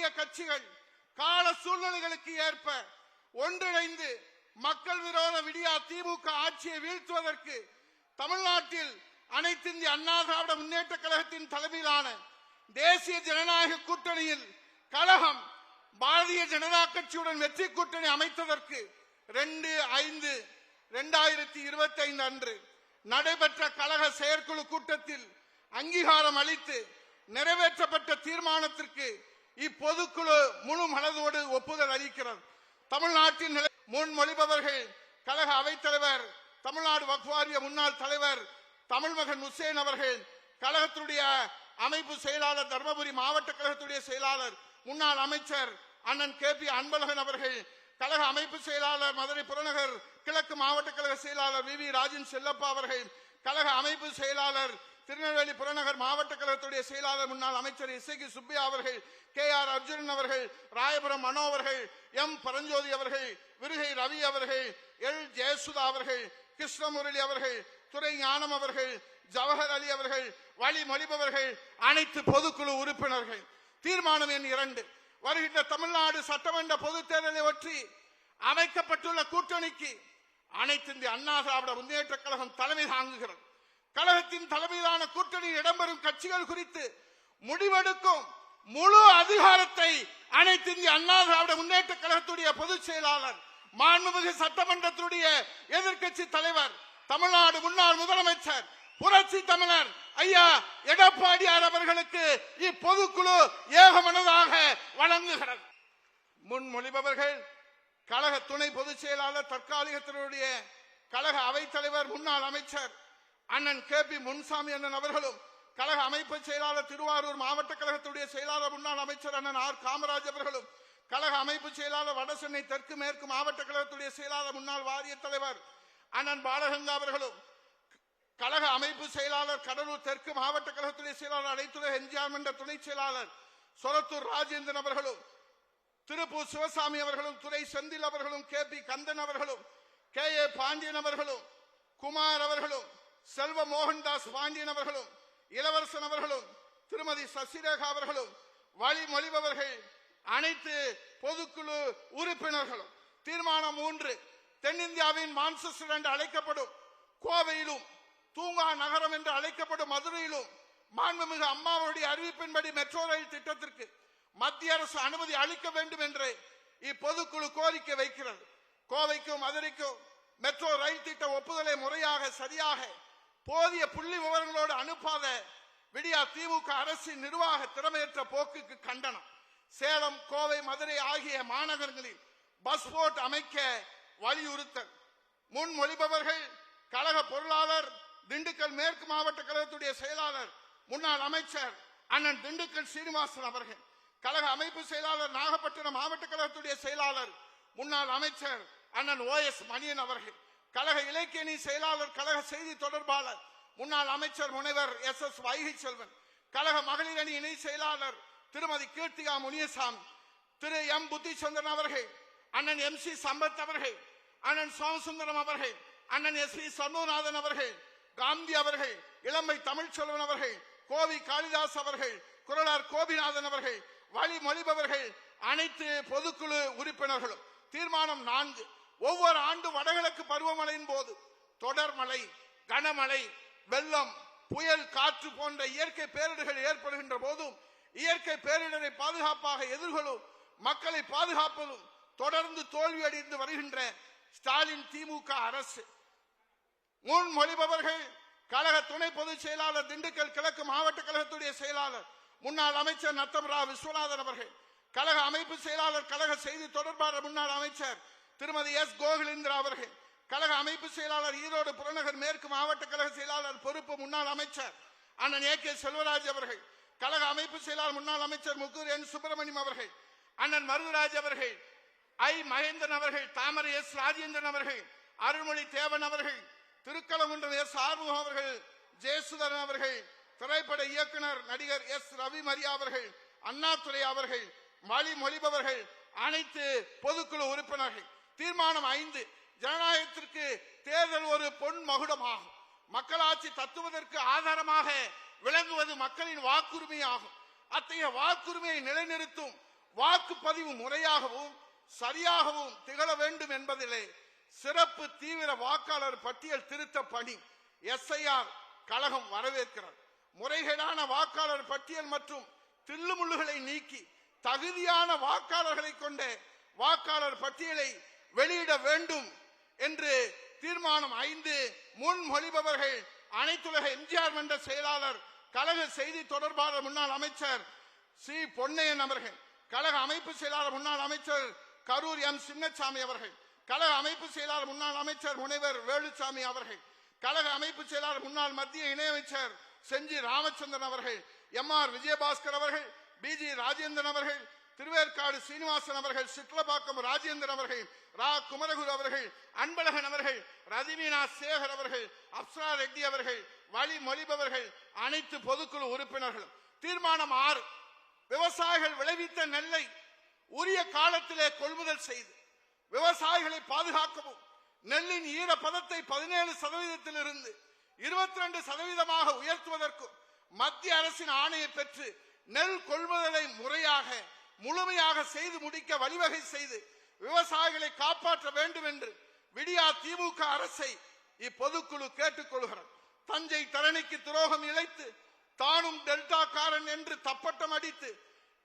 இருக்கக்கூடிய கட்சிகள் கால சூழ்நிலைகளுக்கு ஏற்ப ஒன்றிணைந்து மக்கள் விரோத விடியா திமுக ஆட்சியை வீழ்த்துவதற்கு தமிழ்நாட்டில் அனைத்து இந்திய அண்ணா திராவிட முன்னேற்ற கழகத்தின் தலைமையிலான தேசிய ஜனநாயக கூட்டணியில் கழகம் பாரதிய ஜனதா கட்சியுடன் வெற்றி கூட்டணி அமைத்ததற்கு 2/5/2025 அன்று நடைபெற்ற கழக செயற்குழு கூட்டத்தில் அங்கீகாரம் அளித்து நிறைவேற்றப்பட்ட தீர்மானத்திற்கு இப்பொதுக்குழு முழு மனதோடு ஒப்புதல் அளிக்கிறது. தமிழ்நாட்டின் முன்மொழிபவர்கள் கழக அவைத்தலைவர், தமிழ்நாடு வக்ஃப் வாரிய முன்னாள் தலைவர் தமிழ்மகன் உசேன் அவர்கள், கழகத்துடைய அமைப்பு செயலாளர், தர்மபுரி மாவட்ட கழகத்துடைய செயலாளர் முன்னாள் அமைச்சர் அண்ணன் KP அன்பழகன் அவர்கள், கழக அமைப்பு செயலாளர் மதுரை புறநகர் கிழக்கு மாவட்ட கழக செயலாளர் VV ராஜன் செல்லப்பா அவர்கள், கழக அமைப்பு செயலாளர் திருநெல்வேலி புறநகர் மாவட்ட கழகத்துடைய செயலாளர் முன்னாள் அமைச்சர் இசைக்கு சுப்பையா அவர்கள், KR அர்ஜுனன் அவர்கள், ராயபுரம் மனோ அவர்கள், M பரஞ்சோதி அவர்கள், விருகை ரவி அவர்கள், L ஜெயசுதா அவர்கள், கிருஷ்ணமுரளி அவர்கள், துரை ஞானம் அவர்கள், ஜவஹர் அலி அவர்கள், வழிமொழிபவர்கள் அனைத்து பொதுக்குழு உறுப்பினர்கள். தீர்மானம் எண் 2, வருகின்ற தமிழ்நாடு சட்டமன்ற பொதுத் தேர்தலை ஒற்றி அமைக்கப்பட்டுள்ள கூட்டணிக்கு அனைத்து இந்திய அண்ணா திராவிட முன்னேற்ற கழகம் தலைமை தாங்குகிறது. கழகத்தின் தலைமையிலான கூட்டணியில் இடம்பெறும் கட்சிகள் குறித்து முடிவெடுக்கும் முழு அதிகாரத்தை அனைத்து இந்திய அண்ணா திராவிட முன்னேற்ற கழகத்துடைய பொதுச் செயலாளர், மாண்புமிகு சட்டமன்றத்துடைய எதிர்க்கட்சி தலைவர், தமிழ்நாடு முன்னாள் முதலமைச்சர் புரட்சி தமிழர் ஐயா எடப்பாடியார் அவர்களுக்கு இப்பொதுக்குழு ஏகமனதாக வழங்குகிறது. முன்மொழிபவர்கள் கழக துணை பொதுச் செயலாளர், தற்காலிகத்தினுடைய கழக அவைத்தலைவர் முன்னாள் அமைச்சர் அண்ணன் KP முன்சாமி அண்ணன் அவர்களும், கழக அமைப்பு செயலாளர் திருவாரூர் மாவட்ட கழகத்துடைய செயலாளர் முன்னாள் அமைச்சர் அண்ணன் R காமராஜ் அவர்களும், கழக அமைப்பு செயலாளர் வடசென்னை தெற்கு மேற்கு மாவட்ட கழகத்துடைய செயலாளர் முன்னாள் வாரிய தலைவர் அண்ணன் பாலகங்கா அவர்களும், கழக அமைப்பு செயலாளர் கடலூர் தெற்கு மாவட்ட கழகத்துடைய செயலாளர் அனைத்துறை எம்ஜிஆர் மன்ற துணை செயலாளர் சொரத்தூர் ராஜேந்திரன் அவர்களும், திருப்பூர் சிவசாமி அவர்களும், துரை செந்தில் அவர்களும், KP கந்தன் அவர்களும், KA பாண்டியன் அவர்களும், குமார் அவர்களும், செல்வ மோகன்தாஸ் பாண்டியன் அவர்களும், இளவரசன் அவர்களும், திருமதி சசிரேகா அவர்களும், வழிமொழிபவர்கள் அனைத்து பொதுக்குழு உறுப்பினர்களும். தீர்மானம் 3, தென்னிந்தியாவின் மான்செஸ்டர் என்று அழைக்கப்படும் கோவையிலும், தூங்கா நகரம் என்று அழைக்கப்படும் மதுரையிலும் மாண்புமிகு அம்மாவுடைய அறிவிப்பின்படி மெட்ரோ ரயில் திட்டத்திற்கு மத்திய அரசு அனுமதி அளிக்க வேண்டும் என்று இப்பொதுக்குழு கோரிக்கை வைக்கிறது. கோவைக்கும் மதுரைக்கும் மெட்ரோ ரயில் திட்ட ஒப்புதலை முறையாக சரியாக போதிய புள்ளி விவரங்களோடு அனுப்பாத விடியா திமுக அரசின் நிர்வாக திறமையற்ற போக்குக்கு கண்டனம். சேலம், கோவை, மதுரை ஆகிய மாநகரங்களில் பஸ் போர்ட் அமைக்க வலியுறுத்தல். முன்மொழிபவர்கள் கழக பொருளாளர், திண்டுக்கல் மேற்கு மாவட்ட கழகத்துடைய செயலாளர் முன்னாள் அமைச்சர் அண்ணன் திண்டுக்கல் சீனிவாசன் அவர்கள், கழக அமைப்பு செயலாளர் நாகப்பட்டினம் மாவட்ட கழகத்துடைய செயலாளர் முன்னாள் அமைச்சர் அண்ணன் OS மணியன் அவர்கள், கழக இலக்கியணி செயலாளர் கழக செய்தி தொடர்பாளர் முன்னாள் அமைச்சர் முனைவர் SS வைகை செல்வன், கழக மகளிர் அணி இணை செயலாளர் திருமதி கீர்த்திகா முனியசாமி, திரு M புத்திச்சந்திரன் அவர்கள், அண்ணன் MC சம்பத் அவர்கள், அண்ணன் சோமசுந்தரம் அவர்கள், அண்ணன் SP சண்முகநாதன் அவர்கள், காந்தி அவர்கள், இளமை தமிழ்ச்செல்வன் அவர்கள், கோவி காளிதாஸ் அவர்கள், குரலார் கோபிநாதன் அவர்கள், வழிமொழிபவர்கள் அனைத்து பொதுக்குழு உறுப்பினர்களும். தீர்மானம் 4, ஒவ்வொரு ஆண்டு வடகிழக்கு பருவமழையின் போது தொடர் மழை, கனமழை, வெள்ளம், புயல், காற்று போன்ற இயற்கை பேரிடர்கள் ஏற்படுகின்ற போதும் இயற்கை பேரிடரை பாதுகாப்பாக எதிர்கொள்ளும் மக்களை பாதுகாப்பதும் தொடர்ந்து தோல்வியடைந்து வருகின்ற ஸ்டாலின் திமுக அரசு. முன்மொழிபவர்கள் கழக துணை பொதுச் செயலாளர், திண்டுக்கல் கிழக்கு மாவட்ட கழகத்துடைய செயலாளர் முன்னாள் அமைச்சர் நத்தம்ரா விஸ்வநாதன் அவர்கள், கழக அமைப்பு செயலாளர் கழக செய்தி தொடர்பாளர் முன்னாள் அமைச்சர் திருமதி S கோகுலேந்திரா அவர்கள், கழக அமைப்பு செயலாளர் ஈரோடு புறநகர் மேற்கு மாவட்ட கழக செயலாளர் பொறுப்பு முன்னாள் அமைச்சர் அண்ணன் AK செல்வராஜ் அவர்கள், கழக அமைப்பு செயலாளர் முன்னாள் அமைச்சர் முக்கூர் N சுப்பிரமணியம் அவர்கள், அண்ணன் மருதுராஜ் அவர்கள், I மகேந்திரன் அவர்கள், தாமரை S ராஜேந்திரன் அவர்கள், அருள்மொழி தேவன் அவர்கள், திருக்கலங்குன்றம் S ஆறுமுகம் அவர்கள், ஜெயசுதரன் அவர்கள், திரைப்பட இயக்குனர் நடிகர் S ரவி மரியா அவர்கள், அண்ணாதுரை அவர்கள், வழிமொழிபவர்கள் அனைத்து பொதுக்குழு உறுப்பினர்கள். தீர்மானம் 5, ஜனநாயகத்திற்கு தேர்தல் ஒரு பொன் மகுடமாகும். மக்களாட்சி தத்துவதற்கு ஆதாரமாக விளங்குவது மக்களின் வாக்குரிமை ஆகும். அத்தகைய வாக்குரிமையை நிலைநிறுத்தும் வாக்குப்பதிவு முறையாகவும் சரியாகவும் திகழ வேண்டும் என்பதிலே சிறப்பு தீவிர வாக்காளர் பட்டியல் திருத்த பணி SIR கழகம் வரவேற்கிறார். முறைகேடான வாக்காளர் பட்டியல் மற்றும் தில்லுமுள்ளுகளை நீக்கி தகுதியான வாக்காளர்களை கொண்ட வாக்காளர் பட்டியலை வெளியிட வேண்டும் என்று தீர்மானம் 5 முன்மொழிபவர்கள் அனைத்துலக எம்ஜிஆர் மன்ற செயலாளர், கழக செய்தி தொடர்பாளர் முன்னாள் அமைச்சர் சி பொன்னையன் அவர்கள், கழக அமைப்பு செயலாளர் முன்னாள் அமைச்சர் கரூர் M சின்னசாமி அவர்கள், கழக அமைப்பு செயலாளர் முன்னாள் அமைச்சர் முனைவர் வேலுசாமி அவர்கள், கழக அமைப்பு செயலாளர் முன்னாள் மத்திய இணையமைச்சர் செஞ்சி ராமச்சந்திரன் அவர்கள், MR விஜயபாஸ்கர் அவர்கள், BG ராஜேந்திரன் அவர்கள், திருவேற்காடு சீனிவாசன் அவர்கள், சிட்லபாக்கம் ராஜேந்திரன் அவர்கள், ரா குமரகுரு அவர்கள், அன்பழகன் அவர்கள், ரதிமீனா சேகர் அவர்கள், அப்சரா ரெட்டி அவர்கள், வழி மொழிபவர்கள் அனைத்து பொதுக்குழு உறுப்பினர்களும். தீர்மானம் 6, விவசாயிகள் விளைவித்த நெல்லை உரிய காலத்திலே கொள்முதல் செய்து விவசாயிகளை பாதுகாக்கவும் நெல்லின் ஈரப்பதத்தை 17% 22% உயர்த்துவதற்கும் மத்திய அரசின் ஆணையை பெற்று நெல் கொள்முதலை முறையாக முழுமையாக செய்து முடிக்க வழிவகை செய்து விவசாயிகளை காப்பாற்ற வேண்டும் என்று விடியா திமுக அரசை இப்பொதுக்குழு கேட்டுக்கொள்கிறது. தஞ்சை தரணிக்கு துரோகம் இழைத்து தானும் டெல்டா காரன் என்று தப்பட்டம் அடித்து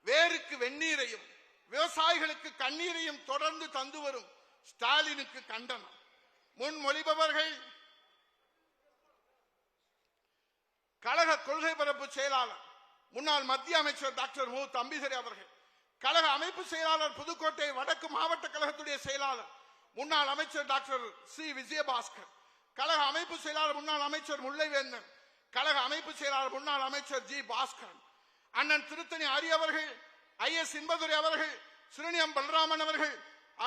வேருக்கு வெந்நீரையும் விவசாயிகளுக்கு கண்ணீரையும் தொடர்ந்து தந்து வரும் ஸ்டாலினுக்கு கண்டனம். முன்மொழிபவர்கள் கழக கொள்கை பரப்பு செயலாளர் முன்னாள் மத்திய அமைச்சர் டாக்டர் மு தம்பிதுரை அவர்கள், கழக அமைப்பு செயலாளர் புதுக்கோட்டை வடக்கு மாவட்ட கழகத்துடைய செயலாளர் முன்னாள் அமைச்சர் டாக்டர் சி விஜயபாஸ்கர், கழக அமைப்பு செயலாளர் முன்னாள் அமைச்சர் முல்லைவேந்தன், கழக அமைப்பு செயலாளர் முன்னாள் அமைச்சர் ஜி பாஸ்கரன், அண்ணன் திருத்தணி அரி அவர்கள், IS இன்பதுரை அவர்கள், சிறுனியம் பலராமன் அவர்கள்,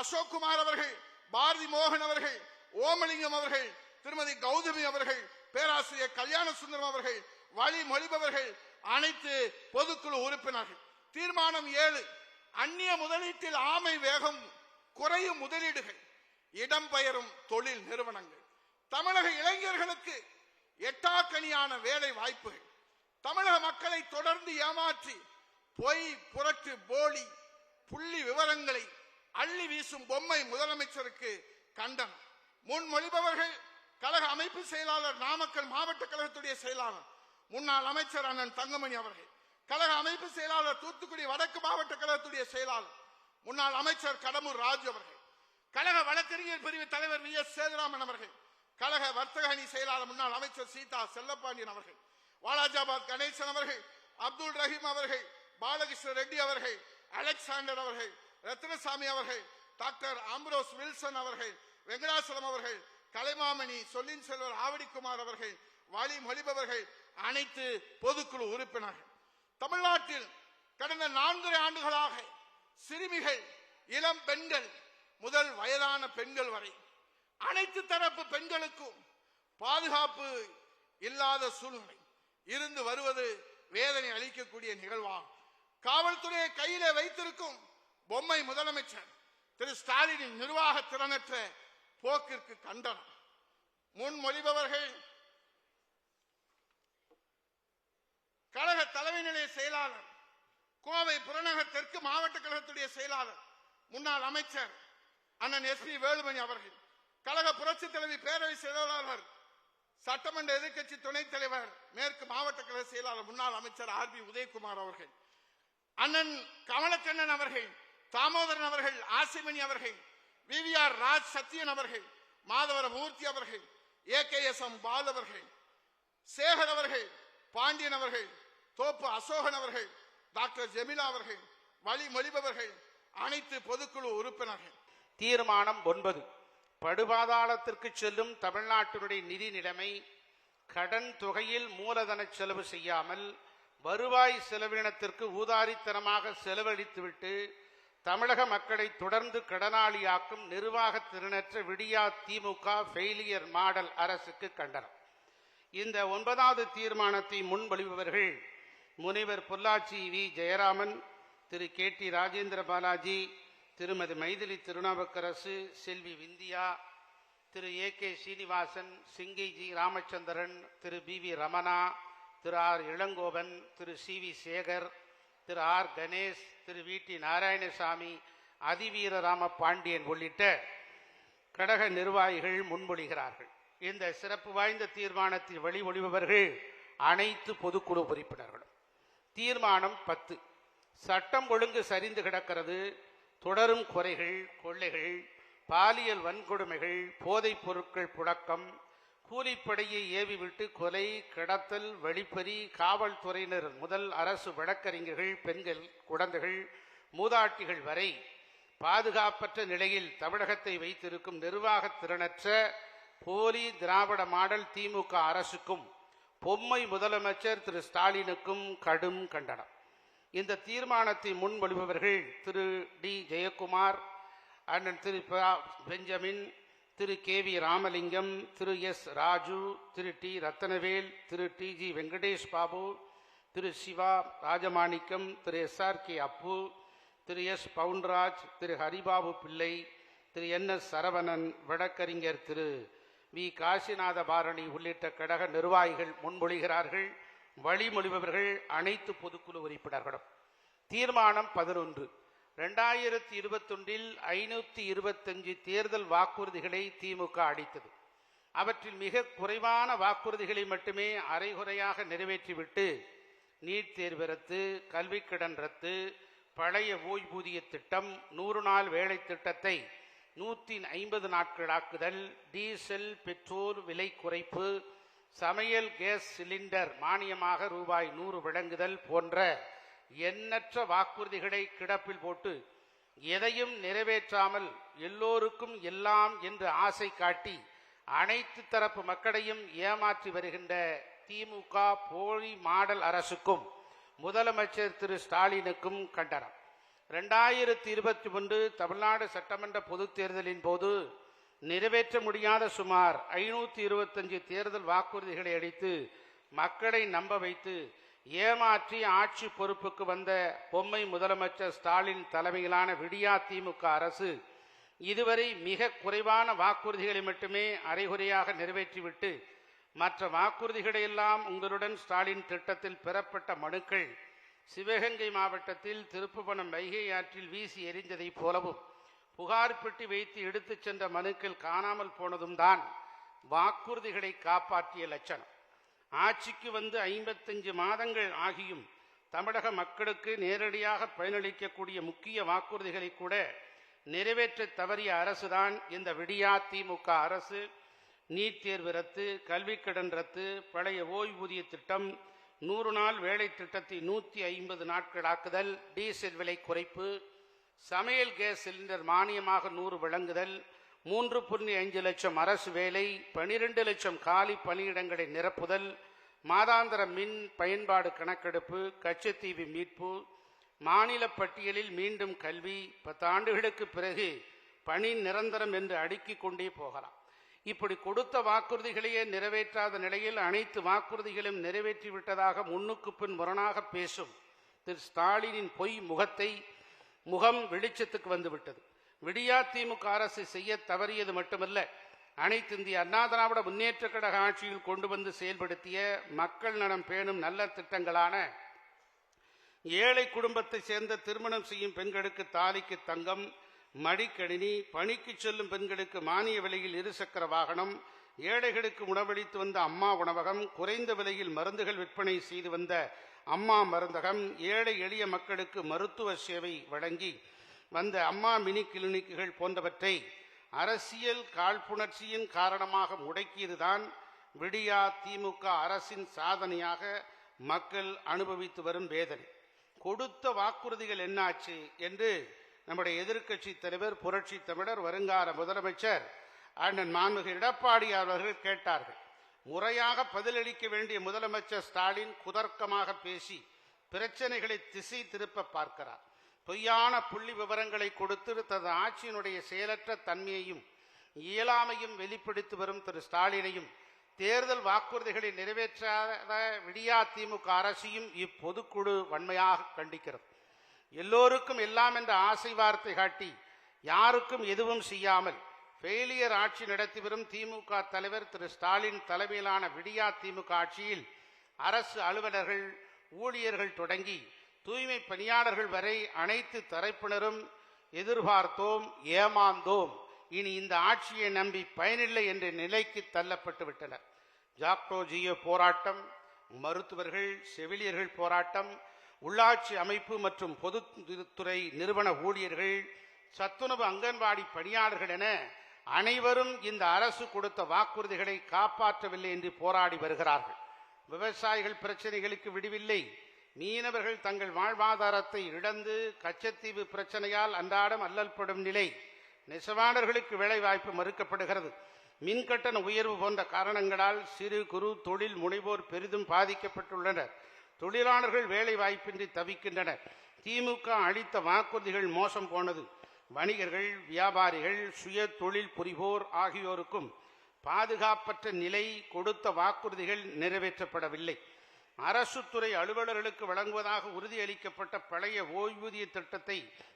அசோக் குமார் அவர்கள், பாரதி மோகன் அவர்கள், ஓமலிங்கம் அவர்கள், திருமதி கௌதமி அவர்கள், பேராசிரியர் கல்யாண சுந்தரம் அவர்கள், வழி மொழிபவர்கள் அனைத்து பொதுக்குழு உறுப்பினர்கள். தீர்மானம் 7, அந்நிய முதலீட்டில் ஆமை வேகம் குறையும் முதலீடுகள் இடம்பெயரும் தொழில் நிறுவனங்கள், தமிழக இளைஞர்களுக்கு எட்டாக்கனியான வேலை வாய்ப்புகள், தமிழக மக்களை தொடர்ந்து ஏமாற்றி பொய் புரட்டு போலி புள்ளி விவரங்களை அள்ளி வீசும் பொம்மை முதலமைச்சருக்கு கண்டனம். முன்மொழிபவர்கள் கழக அமைப்பு செயலாளர் நாமக்கல் மாவட்ட கழகத்துடைய செயலாளர் முன்னாள் அமைச்சர் அண்ணன் தங்கமணி அவர்கள், கழக அமைப்பு செயலாளர் தூத்துக்குடி வடக்கு மாவட்ட கழகத்துடைய செயலாளர் முன்னாள் அமைச்சர் கடம்பூர் ராஜு அவர்கள், கழக வழக்கறிஞர் பிரிவு தலைவர் VS சேதுராமன் அவர்கள், கழக வர்த்தக அணி செயலாளர் முன்னாள் அமைச்சர் சீதா செல்லப்பாண்டியன் அவர்கள், வாலாஜாபாத் கணேசன் அவர்கள், அப்துல் ரஹீம் அவர்கள், பாலகிருஷ்ண ரெட்டி அவர்கள், அலெக்சாண்டர் அவர்கள், ரத்னசாமி அவர்கள், டாக்டர் ஆம்ப்ரோஸ் வில்சன் அவர்கள், வெங்கடாசலம் அவர்கள், கலைமாமணி சொல்லின் செல்வர் ஆவடிக்குமார் அவர்கள், வழி மொழிபவர்கள் அனைத்து பொதுக்குழு உறுப்பினர்கள். தமிழ்நாட்டில் கடந்த 4 ஆண்டுகளாக சிறுமிகள், இளம் பெண்கள் முதல் வயதான பெண்கள் வரை அனைத்து தரப்பு பெண்களுக்கும் பாதுகாப்பு இல்லாத சூழ்நிலை இருந்து வருவது வேதனை அளிக்கக்கூடிய நிகழ்வாகும். காவல்துறையை கையிலே வைத்திருக்கும் பொம்மை முதலமைச்சர் திரு ஸ்டாலினின் நிர்வாக திறனற்ற போக்கிற்கு கண்டனம். முன்மொழிபவர்கள் கழக தலைமை நிலைய செயலாளர், கோவை புறநகர் தெற்கு மாவட்ட கழகத்துடைய செயலாளர் முன்னாள் அமைச்சர் அண்ணன் SP வேலுமணி அவர்கள், கழக புரட்சி தலைவி பேரவை செயலாளர் சட்டமன்ற எதிர்க்கட்சி துணைத் தலைவர் மேற்கு மாவட்ட கழக செயலாளர் முன்னாள் அமைச்சர் RB உதயகுமார் அவர்கள், அண்ணன் கமலக்கண்ணன் அவர்கள், தாமோதரன் அவர்கள், ஆசிமணி அவர்கள், VVR ராஜ் சத்யன் அவர்கள், மாதவர மூர்த்தி அவர்கள், AKSM பால் அவர்கள், சேகர் அவர்கள், பாண்டியன் அவர்கள், தோப்பு அசோகன் அவர்கள், டாக்டர் ஜெமிலா அவர்கள், வழி மொழிபவர்கள் அனைத்து பொதுக்குழு உறுப்பினர்கள். தீர்மானம் 9, படுபாதாளத்திற்கு செல்லும் தமிழ்நாட்டினுடைய நிதி நிலைமை கடன் தொகையில் மூலதன செலவு செய்யாமல் வருவாய் செலவினத்திற்கு ஊதாரித்தனமாக செலவழித்துவிட்டு தமிழக மக்களை தொடர்ந்து கடனாளியாக்கும் நிர்வாக திறனற்ற விடியா திமுக ஃபெயிலியர் மாடல் அரசுக்கு கண்டனம். இந்த 9வது தீர்மானத்தை முன்மொழிபவர்கள் முனைவர் Pollachi V Jayaraman, Thiru KT Rajendra Balaji, Thirumathi Mythili Thirunavukkarasu, Selvi Vindhya, Thiru AK Srinivasan, Singai G Ramachandran, Thiru BV Ramana, Thiru R Elangovan, Thiru CV Sekar, Thiru R Ganesh, Thiru V D Narayanasamy, Athiveerarama Pandian உள்ளிட்ட கழக நிர்வாகிகள் முன்மொழிகிறார்கள். இந்த சிறப்பு வாய்ந்த தீர்மானத்தில் வெளிமொழிபவர்கள் அனைத்து பொதுக்குழு உறுப்பினர்களும். தீர்மானம் 10. சட்டம் ஒழுங்கு சரிந்து கிடக்கிறது. தொடரும் குறைகள், கொள்ளைகள், பாலியல் வன்கொடுமைகள், போதைப் பொருட்கள் புழக்கம், கூலிப்படையை ஏவிவிட்டு கொலை, கடத்தல், வழிப்பறி, காவல்துறையினர் முதல் அரசு வழக்கறிஞர்கள், பெண்கள், குழந்தைகள், மூதாட்டிகள் வரை பாதுகாப்பற்ற நிலையில் தமிழகத்தை வைத்திருக்கும் நிர்வாக திறனற்ற போலி திராவிட மாடல் திமுக அரசுக்கும் பொம்மை முதலமைச்சர் திரு ஸ்டாலினுக்கும் கடும் கண்டனம். இந்த தீர்மானத்தை முன்மொழிபவர்கள் திரு டி ஜெயக்குமார், அண்ணன் திரு பெஞ்சமின், திரு கே வி ராமலிங்கம், திரு எஸ் ராஜு, திரு டி ரத்தனவேல், திரு டி ஜி வெங்கடேஷ் பாபு, திரு சிவா ராஜமாணிக்கம், திரு எஸ் ஆர் கே அப்பு, திரு எஸ் பவுன்ராஜ், திரு ஹரிபாபு பிள்ளை, திரு என் எஸ் சரவணன், வழக்கறிஞர் திரு வி காசிநாத பாரணி உள்ளிட்ட கழக நிர்வாகிகள் முன்மொழிகிறார்கள். வழிமொழிபவர்கள் அனைத்து பொதுக்குழு உறுப்பினர்களும். தீர்மானம் 11. 2021 525 தேர்தல் வாக்குறுதிகளை திமுக அளித்தது. அவற்றில் மிக குறைவான வாக்குறுதிகளை மட்டுமே அரைகுறையாக நிறைவேற்றிவிட்டு நீட் தேர்வு ரத்து, கல்விக்கடன் ரத்து, பழைய ஓய்வூதிய திட்டம், 100 நாள் வேலை திட்டத்தை 150 நாட்களாக்குதல், டீசல் பெட்ரோல் விலை குறைப்பு, சமையல் கேஸ் சிலிண்டர் மானியமாக ரூபாய் 100 வழங்குதல் போன்ற எண்ணற்ற வாக்குறுதிகளை கிடப்பில் போட்டு எதையும் நிறைவேற்றாமல் எல்லோருக்கும் எல்லாம் என்று ஆசை காட்டி அனைத்து தரப்பு மக்களையும் ஏமாற்றி வருகின்ற திமுக போலி மாடல் அரசுக்கும் முதலமைச்சர் திரு ஸ்டாலினுக்கும் கண்டனம். 2021 தமிழ்நாடு சட்டமன்ற பொதுத் தேர்தலின் போது நிறைவேற்ற முடியாத சுமார் 525 தேர்தல் வாக்குறுதிகளை அளித்து மக்களை நம்ப வைத்து ஏமாற்றி ஆட்சி பொறுப்புக்கு வந்த பொம்மை முதலமைச்சர் ஸ்டாலின் தலைமையிலான விடியா திமுக அரசு இதுவரை மிக குறைவான வாக்குறுதிகளை மட்டுமே அரைகுறையாக நிறைவேற்றிவிட்டு மற்ற வாக்குறுதிகளை எல்லாம் உங்களுடன் ஸ்டாலின் திட்டத்தில் பெறப்பட்ட மனுக்கள் சிவகங்கை மாவட்டத்தில் திருப்புவனம் வைகை ஆற்றில் வீசி எறிந்ததைப் போலவும் புகார் பெட்டி வைத்து எடுத்துச் சென்ற மனுக்கள் காணாமல் போனதும் தான் வாக்குறுதிகளை காப்பாற்றிய லட்சணம். ஆட்சிக்கு வந்து 55 மாதங்கள் ஆகியும் தமிழக மக்களுக்கு நேரடியாக பயனளிக்கக்கூடிய முக்கிய வாக்குறுதிகளை கூட நிறைவேற்ற தவறிய அரசுதான் இந்த விடியா திமுக அரசு. நீட் தேர்வு ரத்து, கல்விக்கடன் ரத்து, பழைய ஓய்வூதிய திட்டம், 100 நாள் வேலை திட்டத்தை 150 நாட்களாக்குதல், டீசல் விலை குறைப்பு, சமையல் கேஸ் சிலிண்டர் மானியமாக 100 வழங்குதல், 3.5 லட்சம் அரசு வேலை, 12 லட்சம் காலி பணியிடங்களை நிரப்புதல், மாதாந்திர மின் பயன்பாடு கணக்கெடுப்பு, கச்சத்தீவு மீட்பு, மாநில பட்டியலில் மீண்டும் கல்வி, 10 ஆண்டுகளுக்கு பிறகு பணி நிரந்தரம் என்று அடுக்கிக் கொண்டே போகலாம். இப்படி கொடுத்த வாக்குறுதிகளையே நிறைவேற்றாத நிலையில் அனைத்து வாக்குறுதிகளும் நிறைவேற்றிவிட்டதாக முன்னுக்கு பின் முரணாக பேசும் திரு ஸ்டாலினின் பொய் முகம் வெளிச்சத்துக்கு வந்துவிட்டது. விடியா திமுக அரசு செய்ய தவறியது மட்டுமல்ல, அனைத்து இந்திய அண்ணா திராவிட முன்னேற்ற கழக ஆட்சியில் கொண்டு வந்து செயல்படுத்திய மக்கள் நலம் பேணும் நல்ல திட்டங்களான ஏழை குடும்பத்தை சேர்ந்த திருமணம் செய்யும் பெண்களுக்கு தாலிக்கு தங்கம், மடிக்கணினி, பணிக்கு செல்லும் பெண்களுக்கு மானிய விலையில் 2 சக்கர வாகனம், ஏழைகளுக்கு உணவளித்து வந்த அம்மா உணவகம், குறைந்த விலையில் மருந்துகள் விற்பனை செய்து வந்த அம்மா மருந்தகம், ஏழை எளிய மக்களுக்கு மருத்துவ சேவை வழங்கி வந்த அம்மா மினி கிளினிக்குகள் போன்றவற்றை அரசியல் காழ்ப்புணர்ச்சியின் காரணமாக முடக்கியதுதான் விடியா திமுக அரசின் சாதனையாக மக்கள் அனுபவித்து வரும் வேதனை. கொடுத்த வாக்குறுதிகள் என்னாச்சு என்று நம்முடைய எதிர்க்கட்சி தலைவர், புரட்சி தமிழர், வருங்கால முதலமைச்சர் அண்ணன் மாண்புமிகு எடப்பாடி அவர்கள் கேட்டார்கள். முறையாக பதிலளிக்க வேண்டிய முதலமைச்சர் ஸ்டாலின் குதர்க்கமாக பேசி பிரச்சனைகளை திசை திருப்ப பார்க்கிறார். பொய்யான புள்ளி விவரங்களை கொடுத்து தனது ஆட்சியினுடைய செயலற்ற தன்மையையும் இயலாமையும் வெளிப்படுத்தி வரும் திரு ஸ்டாலினையும் தேர்தல் வாக்குறுதிகளை நிறைவேற்றாத விடியா திமுக அரசையும் இப்பொதுக்குழு வன்மையாக கண்டிக்கிறது. எல்லோருக்கும் எல்லாம் என்ற ஆசை வார்த்தை காட்டி யாருக்கும் எதுவும் செய்யாமல் ஃபெயிலியர் ஆட்சி நடத்தி வரும் திமுக தலைவர் திரு ஸ்டாலின் தலைமையிலான விடியா திமுக ஆட்சியில் அரசு அலுவலர்கள், ஊழியர்கள் தொடங்கி தூய்மை பணியாளர்கள் வரை அனைத்து தரப்பினரும் எதிர்பார்த்தோம், ஏமாந்தோம். இனி இந்த ஆட்சியை நம்பி பயனில்லை என்ற நிலைக்கு தள்ளப்பட்டு விட்டனர். ஜாக்டோ ஜியோ போராட்டம், மருத்துவர்கள், செவிலியர்கள் போராட்டம், உள்ளாட்சி அமைப்பு மற்றும் பொதுத்துறை நிறுவன ஊழியர்கள், சத்துணவு அங்கன்வாடி பணியாளர்கள் என அனைவரும் இந்த அரசு கொடுத்த வாக்குறுதிகளை காப்பாற்றவில்லை என்று போராடி வருகிறார்கள். விவசாயிகள் பிரச்சனைகளுக்கு விடுவில்லை. மீனவர்கள் தங்கள் வாழ்வாதாரத்தை இழந்து கச்சத்தீவு பிரச்சனையால் அன்றாடம் அல்லல்படும் நிலை. நெசவாளர்களுக்கு வேலைவாய்ப்பு மறுக்கப்படுகிறது. மின்கட்டண உயர்வு போன்ற காரணங்களால் சிறு குறு தொழில் முனைவோர் பெரிதும் பாதிக்கப்பட்டுள்ளனர். தொழிலாளர்கள் வேலை வாய்ப்பின்றி தவிக்கின்றனர். திமுக அளித்த வாக்குறுதிகள் மோசம் போனது. வணிகர்கள், வியாபாரிகள், சுய தொழில் புரிவோர் ஆகியோருக்கும் பாதுகாப்பற்ற நிலை. கொடுத்த வாக்குறுதிகள் நிறைவேற்றப்படவில்லை. அரசு துறை அலுவலர்களுக்கு வழங்குவதாக உறுதியளிக்கப்பட்ட பழைய ஓய்வூதிய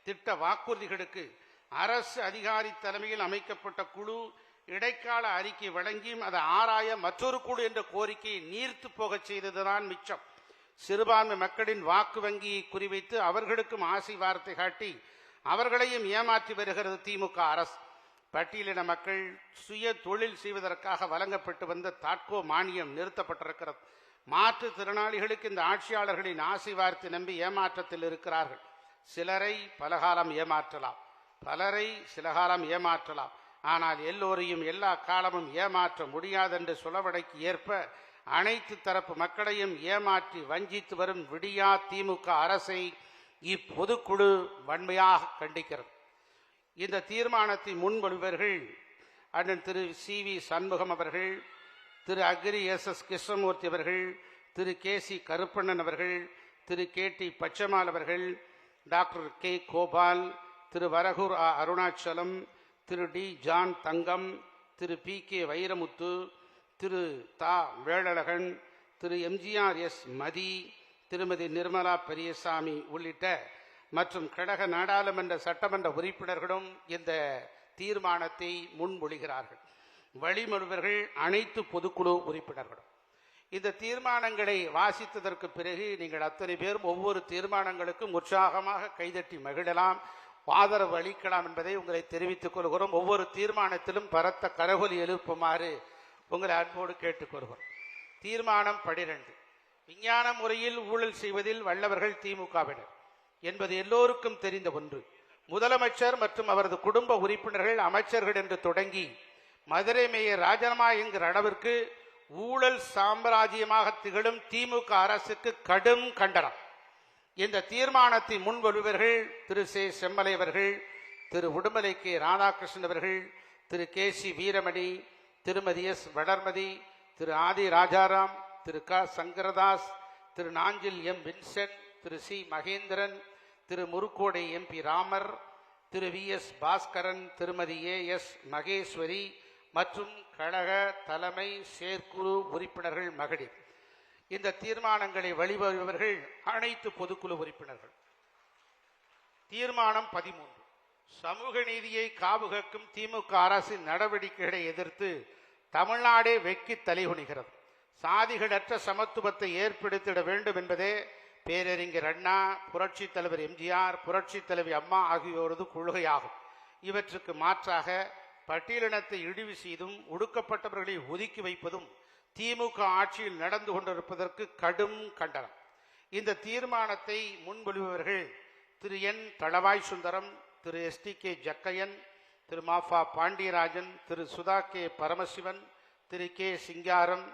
திட்ட வாக்குறுதிகளுக்கு அரசு அதிகாரி தலைமையில் அமைக்கப்பட்ட குழு இடைக்கால அறிக்கை வழங்கியும் அதை ஆராய மற்றொரு குழு என்ற கோரிக்கையை நீர்த்து போகச் செய்ததுதான் மிச்சம். சிறுபான்மை மக்களின் வாக்கு வங்கியை குறிவைத்து அவர்களுக்கும் ஆசை வார்த்தை காட்டி அவர்களையும் ஏமாற்றி வருகிறது திமுக அரசு. பட்டியலின மக்கள் சுய தொழில் செய்வதற்காக வழங்கப்பட்டு வந்த தாட்கோ மானியம் நிறுத்தப்பட்டிருக்கிறது. மாற்றுத்திறனாளிகளுக்கு இந்த ஆட்சியாளர்களின் ஆசை வார்த்தை நம்பி ஏமாற்றத்தில் இருக்கிறார்கள். சிலரை பலகாலம் ஏமாற்றலாம், பலரை சில காலம் ஏமாற்றலாம். ஆனால் எல்லோரையும் எல்லா காலமும் ஏமாற்ற முடியாதென்று சுலவடைக்கு ஏற்ப அனைத்து தரப்பு மக்களையும் ஏமாற்றி வஞ்சித்து வரும் விடியா திமுக அரசை இப்பொதுக்குழு வன்மையாக கண்டிக்கிறது. இந்த தீர்மானத்தை முன்மொழிவர்கள் அண்ணன் திரு சி.வி. சண்முகம் அவர்கள், திரு அக்ரி எஸ்.எஸ். கிருஷ்ணமூர்த்தி அவர்கள், திரு கே.சி. கருப்பண்ணன் அவர்கள், திரு கே.டி. பச்சமால் அவர்கள், டாக்டர் கே. கோபால், திரு வரகூர் அருணாச்சலம், திரு டி. ஜான் தங்கம், திரு பி. கே. வைரமுத்து, திரு தா. வேளழகன், திரு எம்ஜிஆர் எஸ். மதி, திருமதி நிர்மலா பெரியசாமி உள்ளிட்ட மற்றும் கழக நாடாளுமன்ற சட்டமன்ற உறுப்பினர்களும் இந்த தீர்மானத்தை முன்மொழிகிறார்கள். வழிமொழிவர்கள் அனைத்து பொதுக்குழு உறுப்பினர்களும். இந்த தீர்மானங்களை வாசித்ததற்கு பிறகு நீங்கள் அத்தனை பேரும் ஒவ்வொரு தீர்மானங்களுக்கும் உற்சாகமாக கைதட்டி மகிழலாம், ஆதரவு அளிக்கலாம் என்பதை உங்களை தெரிவித்துக் கொள்கிறோம். ஒவ்வொரு தீர்மானத்திலும் பரத்த கரகொலி எழுப்புமாறு உங்களை அன்போடு கேட்டுக்கொள்கிறோம். தீர்மானம் 12. விஞ்ஞான முறையில் ஊழல் செய்வதில் வல்லவர்கள் திமுகவினர் என்பது எல்லோருக்கும் தெரிந்த ஒன்று. முதலமைச்சர் மற்றும் அவரது குடும்ப உறுப்பினர்கள், அமைச்சர்கள் என்று தொடங்கி மதுரை மேயர் ராஜினாமா என்கிற அளவிற்கு ஊழல் சாம்ராஜ்யமாக திகழும் திமுக அரசுக்கு கடும் கண்டனம். இந்த தீர்மானத்தை முன்வருபவர்கள் திரு சே. செம்மலை அவர்கள், திரு உடுமலை கே. ராதாகிருஷ்ணன் அவர்கள், திரு K. C. Veeramani, Thirumathi S. Valarmathi, Thiru Adhi Rajaram, Thiru க. Sankaradas, Thiru Nanjil M. Vincent, Thiru C. Mahendran, Thiru Murukkodai MP Ramar, Thiru V. S. Baskaran, Thirumathi A. S. Maheswari மற்றும் கழக தலைமை செயற்குழு உறுப்பினர்கள் மகளிர். இந்த தீர்மானங்களை வழிவருபவர்கள் அனைத்து பொதுக்குழு உறுப்பினர்கள். தீர்மானம் 13. சமூக நீதியை காவுகக்கும் திமுக அரசின் நடவடிக்கைகளை எதிர்த்து தமிழ்நாடே வெக்கி தலைகுனிகிறது. சாதிகளற்ற சமத்துவத்தை ஏற்படுத்திட வேண்டும் என்பதே பேரறிஞர் அண்ணா, புரட்சி தலைவர் எம்ஜிஆர், புரட்சி தலைவி அம்மா ஆகியோரது கொள்கையாகும். இவற்றுக்கு மாற்றாக பட்டியலினத்தை இழிவு செய்தும் ஒடுக்கப்பட்டவர்களை ஒதுக்கி வைப்பதும் திமுக ஆட்சியில் நடந்து கொண்டிருப்பதற்கு கடும் கண்டனம். இந்த தீர்மானத்தை முன்மொழிபவர்கள் திரு என். தளவாய் சுந்தரம், திரு எஸ்.டி.கே. ஜக்கையன், திரு மாஃபா பாண்டியராஜன், திரு சுதா கே. பரமசிவன், திரு கே. சிங்காரம்,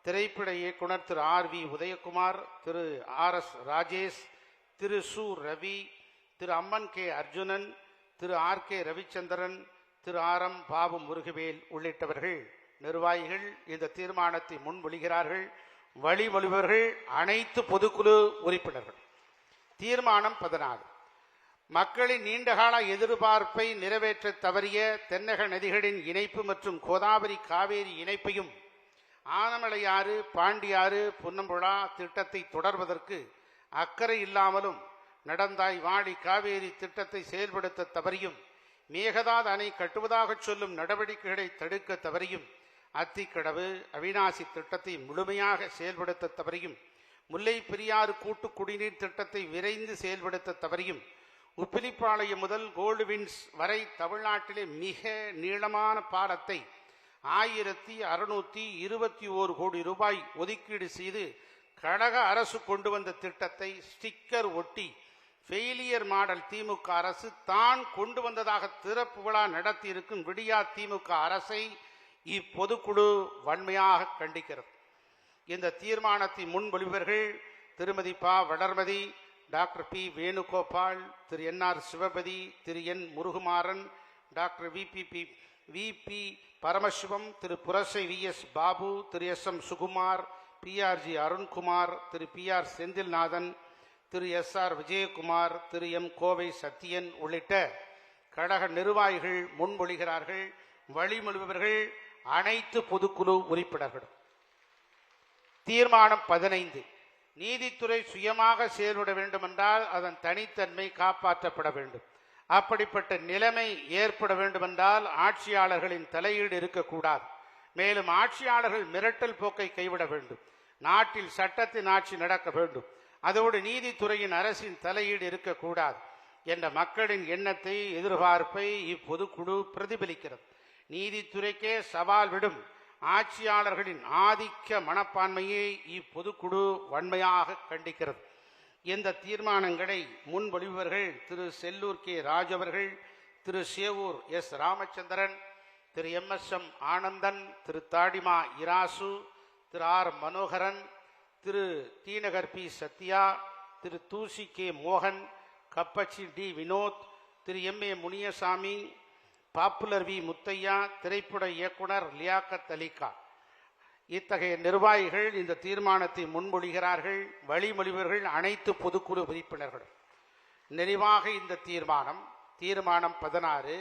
திரைப்பட இயக்குனர் திரு ஆர்.வி. உதயகுமார், திரு ஆர்.எஸ். ராஜேஷ், திரு சு. ரவி, திரு அம்மன் கே. அர்ஜுனன், திரு ஆர்.கே. ரவிச்சந்திரன், திரு ஆர்.எம். பாபு முருகவேல் உள்ளிட்டவர்கள் நிர்வாகிகள் இந்த தீர்மானத்தை முன்மொழிகிறார்கள். வழிமொழிபவர்கள் அனைத்து பொதுக்குழு உறுப்பினர்கள். தீர்மானம் 14. மக்களின் நீண்டகால எதிர்பார்ப்பை நிறைவேற்ற தவறிய தென்னக நதிகளின் இணைப்பு மற்றும் கோதாவரி காவேரி இணைப்பையும் ஆனமலையாறு, பாண்டியாறு, புன்னம்புழா திட்டத்தை தொடர்வதற்கு அக்கறை இல்லாமலும், நடந்தாய் வாடி காவேரி திட்டத்தை செயல்படுத்த தவறியும், மேகதாது அணை கட்டுவதாக சொல்லும் நடவடிக்கைகளை தடுக்க தவறியும், அத்திக்கடவு, அவிநாசி திட்டத்தை முழுமையாக செயல்படுத்த தவறியும், முல்லை பெரியாறு கூட்டு குடிநீர் திட்டத்தை விரைந்து செயல்படுத்த தவறியும் உப்பிலிப்பாளையம் முதல் கோல்டுவின்ஸ் வரை தமிழ்நாட்டிலே மிக நீளமான பாலத்தை 1621 கோடி ரூபாய் ஒதுக்கீடு செய்து கழக அரசு கொண்டு வந்த திட்டத்தை ஸ்டிக்கர் ஒட்டி ஃபெயிலியர் மாடல் திமுக அரசு தான் கொண்டு வந்ததாக திறப்பு விழா நடத்தியிருக்கும் விடியா திமுக அரசை இப்பொதுக்குழு வன்மையாக கண்டிக்கிறது. இந்த தீர்மானத்தை முன்மொழிவர்கள் திருமதி ப வளர்மதி, டாக்டர் பி வேணுகோபால், திரு என்ஆர் சிவபதி, திரு என் முருகுமாறன், டாக்டர் வி.பி. பரமசிவம், திரு புரசை வி.எஸ். பாபு, திரு எஸ்.எம். சுகுமார், பி.ஆர்.ஜி. அருண்குமார், திரு பி.ஆர். செந்தில்நாதன், திரு எஸ்.ஆர். விஜயகுமார், திரு எம். கோவை சத்தியன் உள்ளிட்ட கழக நிர்வாகிகள் முன்மொழிகிறார்கள். வழிமொழிபவர்கள் அனைத்து பொதுக்குழு உறுப்பினர்களும். தீர்மானம் 15. நீதித்துறை சுயமாக செயல்பட வேண்டுமென்றால் அதன் தனித்தன்மை காப்பாற்றப்பட வேண்டும். அப்படிப்பட்ட நிலைமை ஏற்பட வேண்டுமென்றால் ஆட்சியாளர்களின் தலையீடு இருக்கக்கூடாது. மேலும் ஆட்சியாளர்கள் மிரட்டல் போக்கை கைவிட வேண்டும். நாட்டில் சட்டத்தின் ஆட்சி நடக்க வேண்டும். அதோடு நீதித்துறையின் அரசின் தலையீடு இருக்கக்கூடாது என்ற மக்களின் எண்ணத்தை, எதிர்பார்ப்பை இப்பொதுக்குழு பிரதிபலிக்கிறது. நீதித்துறைக்கே சவால் விடும் ஆட்சியாளர்களின் ஆதிக்க மனப்பான்மையை இப்பொதுக்குழு வன்மையாக கண்டிக்கிறது. இந்த தீர்மானங்களை முன்மொழிபவர்கள் திரு செல்லூர் கே ராஜ் அவர்கள், Thiru Sevur S. Ramachandran, Thiru MSM. Anandan, Thiru Thadima Rasu, Thiru R. Manoharan, Thiru T Nagar P. Sathya, Thiru Thoosi K. மோகன், Kappachi D. Vinoth, Thiru MA. Muniyasamy, popular V. Muthaiah, திரைப்பட இயக்குனர் லியாக்கத் அலிகா. இத்தகைய நிர்வாகிகள் இந்த தீர்மானத்தை முன்மொழிகிறார்கள். வழிமொழிவர்கள் அனைத்து பொதுக்குழு உறுப்பினர்களும். நிறைவாக இந்த தீர்மானம் 16.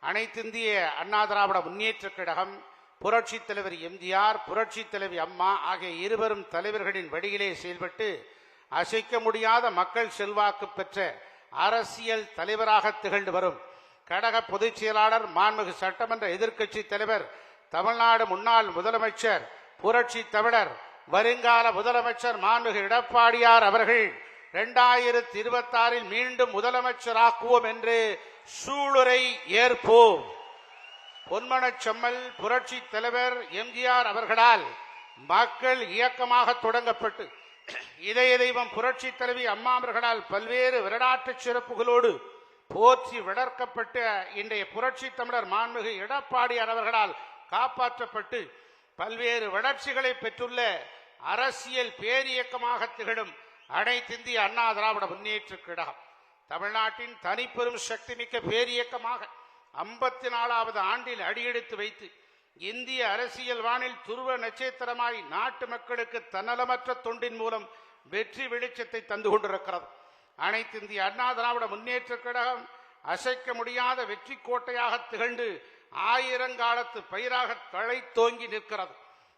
அனைத்திந்திய அண்ணா திராவிட முன்னேற்றக் கழகம், புரட்சித் தலைவர் எம்ஜிஆர், புரட்சித் தலைவி அம்மா ஆகிய இருவரும் தலைவர்களின் வழியிலே செயல்பட்டு அசைக்க முடியாத மக்கள் செல்வாக்கு பெற்ற அரசியல் தலைவராக திகழ்ந்து வரும் கழக பொதுச் செயலாளர், மாண்புமிகு சட்டமன்ற எதிர்க்கட்சி தலைவர், தமிழ்நாடு முன்னாள் முதலமைச்சர், புரட்சி தமிழர், வருங்கால முதலமைச்சர் மாண்புமிகு எடப்பாடியார் அவர்கள் 2026 மீண்டும் முதலமைச்சராக்குவோம் என்று சூளுரை ஏற்போம். பொன்மனச்செம்மல் புரட்சி தலைவர் எம்ஜிஆர் அவர்களால் மக்கள் இயக்கமாக தொடங்கப்பட்டு இதய தெய்வம் புரட்சி தலைவி அம்மா அவர்களால் பல்வேறு வரலாற்று சிறப்புகளோடு போற்றி வளர்க்கப்பட்ட இன்றைய புரட்சி தமிழர் மாண்புமிகு எடப்பாடியார் அவர்களால் காப்பாற்றப்பட்டு பல்வேறு வளர்ச்சிகளை பெற்றுள்ள அரசியல் பேரியக்கமாக திகழும் அனைத்திந்திய அண்ணா திராவிட முன்னேற்றக் கழகம் தமிழ்நாட்டின் தனிப்பெரும் சக்தி மிக்க பேரியக்கமாக 54வது ஆண்டில் அடியெடுத்து வைத்து இந்திய அரசியல் வானில் துருவ நட்சத்திரமாய் நாட்டு மக்களுக்கு தன்னலமற்ற தொண்டின் மூலம் வெற்றி வெளிச்சத்தை தந்து கொண்டிருக்கிறது. அனைத்திந்திய அண்ணா திராவிட முன்னேற்றக் கழகம் அசைக்க முடியாத வெற்றி கோட்டையாக திகழ்ந்து ஆயிரங்காலத்து பயிராக தழைத்தோங்கி நிற்கிறது.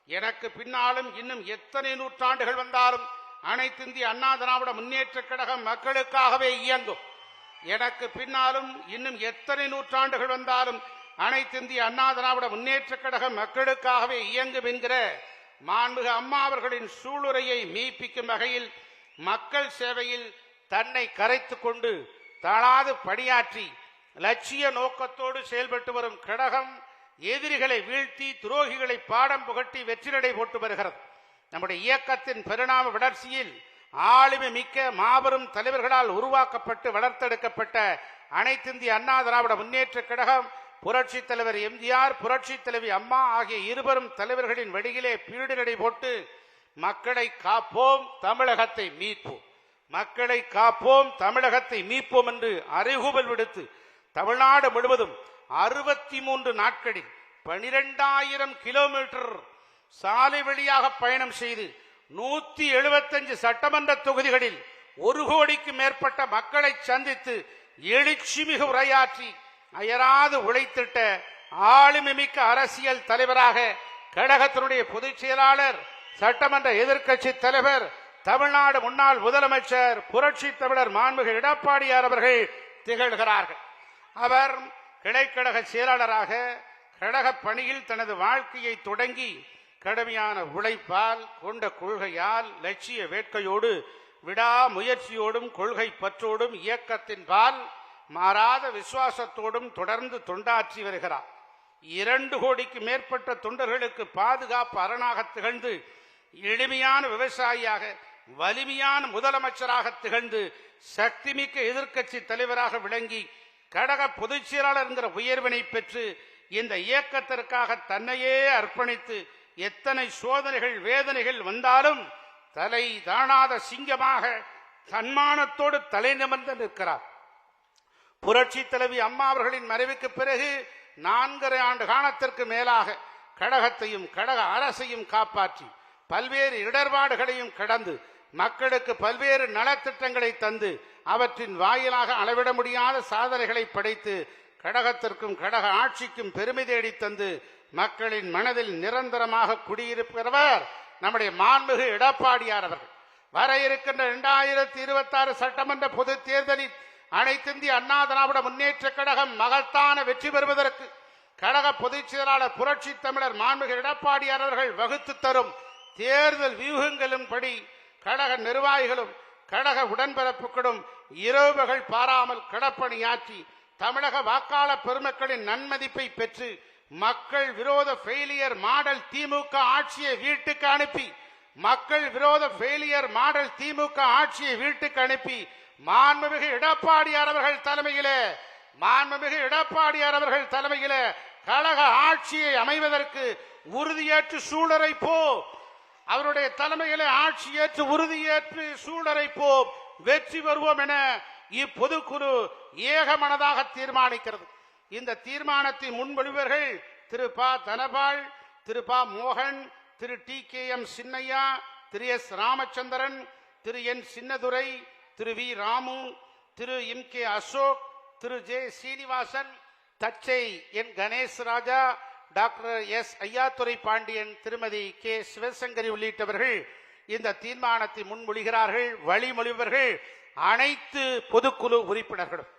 எனக்கு பின்னாலும் இன்னும் எத்தனை நூற்றாண்டுகள் வந்தாலும் அனைத்திந்திய அண்ணா திராவிட முன்னேற்றக் கழகம் மக்களுக்காகவே இயங்கும். எனக்கு பின்னாலும் இன்னும் எத்தனை நூற்றாண்டுகள் வந்தாலும் அனைத்திந்திய அண்ணா திராவிட முன்னேற்றக் கழகம் மக்களுக்காகவே இயங்கும் என்கிற மாண்புமிகு அம்மா அவர்களின் சூளுரையை மெய்ப்பிக்கும் வகையில் மக்கள் சேவையில் தன்னை கரைத்துக் கொண்டு தளாது பணியாற்றி லட்சிய நோக்கத்தோடு செயல்பட்டு வரும் கழகம் எதிரிகளை வீழ்த்தி துரோகிகளை பாடம் புகட்டி வெற்றிநடை போட்டு வருகிறது. நம்முடைய இயக்கத்தின் பரிணாம வளர்ச்சியில் ஆளுமை மிக்க மாபெரும் தலைவர்களால் உருவாக்கப்பட்டு வளர்த்தெடுக்கப்பட்ட அனைத்திந்திய அண்ணா திராவிட முன்னேற்றக் கழகம், புரட்சி தலைவர் எம்ஜிஆர், புரட்சி தலைவி அம்மா ஆகிய இருவரும் தலைவர்களின் வழியிலே பீடுநடை போட்டு மக்களை காப்போம், தமிழகத்தை மீட்போம், மக்களை காப்போம், தமிழகத்தை மீட்போம் என்று அறைகூவல் விடுத்து தமிழ்நாடு முழுவதும் 63 நாட்களில் 12,000 கிலோமீட்டர் சாலை வழியாக பயணம் செய்து 175 சட்டமன்ற தொகுதிகளில் 1 கோடிக்கு மேற்பட்ட மக்களை சந்தித்து எழுச்சிமிகு உரையாற்றி அயராது உழைத்திட்ட ஆளுமை மிக்க அரசியல் தலைவராக கழகத்தினுடைய பொதுச் செயலாளர், சட்டமன்ற எதிர்க்கட்சி தலைவர், தமிழ்நாடு முன்னாள் முதலமைச்சர், புரட்சி தமிழர் மாண்புமிகு எடப்பாடியார் அவர்கள் திகழ்கிறார்கள். அவர் கிளைக்கழக செயலாளராக கழக பணியில் தனது வாழ்க்கையை தொடங்கி கடுமையான உழைப்பால் கொண்ட கொள்கையால் லட்சிய வேட்கையோடு விடாமுயற்சியோடும் கொள்கை பற்றோடும் இயக்கத்தின் பால் மாறாத விசுவாசத்தோடும் தொடர்ந்து தொண்டாற்றி வருகிறார். 2 கோடிக்கு மேற்பட்ட தொண்டர்களுக்கு பாதுகாப்பு அரணாக திகழ்ந்து எளிமையான விவசாயியாக வலிமையான முதலமைச்சராக திகழ்ந்து சக்திமிக்க எதிர்க்கட்சி தலைவராக விளங்கி கழக பொதுச் செயலாளர் என்கிற உயர்வினை பெற்று இந்த இயக்கத்திற்காக தன்னையே அர்ப்பணித்து எத்தனை சோதனைகள் வேதனைகள் வந்தாலும் தலை தாழாத சிங்கமாக தன்மானத்தோடு தலை நிமிர்ந்து நிற்கிறார். புரட்சி தலைவி அம்மா அவர்களின் மறைவுக்கு பிறகு 4.5 ஆண்டு காலத்திற்கு மேலாக கழகத்தையும் கழக அரசையும் காப்பாற்றி பல்வேறு இடர்பாடுகளையும் கடந்து மக்களுக்கு பல்வேறு நலத்திட்டங்களை தந்து அவற்றின் வாயிலாக அளவிட முடியாத சாதனைகளை படைத்து கழகத்திற்கும் கழக ஆட்சிக்கும் பெருமை தேடி தந்து மக்களின் மனதில் நிரந்தரமாக குடியிருக்கிறவர் நம்முடைய மாண்புமிகு எடப்பாடியார் அவர்கள். வர இருக்கின்ற 2026 சட்டமன்ற பொது தேர்தலில் அனைத்திந்திய அண்ணா திராவிட முன்னேற்ற கழகம் மகத்தான வெற்றி பெறுவதற்கு கழக பொதுச் செயலாளர் புரட்சி தமிழர் மாண்புமிகு எடப்பாடியார் அவர்கள் வகுத்து தரும் தேர்தல் வியூகங்களின்படி கழக நிர்வாகிகளும் கழக உடன்பிறப்புகளும் இரவு பகல் பாராமல் களப்பணியாற்றி தமிழக வாக்காளர் பெருமக்களின் நன்மதிப்பை பெற்று மக்கள் விரோத ஃபெயிலியர் மாடல் திமுக ஆட்சியை வீட்டுக்கு அனுப்பி மாண்புமிகு எடப்பாடியார் அவர்கள் தலைமையிலே கழக ஆட்சியை அமைவதற்கு உறுதியேற்று அவருடைய தலைமையிலே ஆட்சியேற்று உறுதியேற்று சூழரைப்போம், வெற்றி பெறுவோம் என இப்பொதுக்குழு ஏகமனதாக தீர்மானிக்கிறது. இந்த தீர்மானத்தை முன்மொழிவர்கள் திரு ப தனபால், திரு ப மோகன், திரு TKM சின்னையா, திரு S ராமச்சந்திரன், திரு N சின்னதுரை, திரு V ராமு, திரு MK அசோக், திரு J சீனிவாசன், தச்சை N கணேஷ் ராஜா, டாக்டர் S ஐயாத்துரை பாண்டியன், திருமதி K சிவசங்கரி உள்ளிட்டவர்கள் இந்த தீர்மானத்தை முன்மொழிகிறார்கள். வழிமொழிவர்கள் அனைத்து பொதுக்குழு உறுப்பினர்களும்.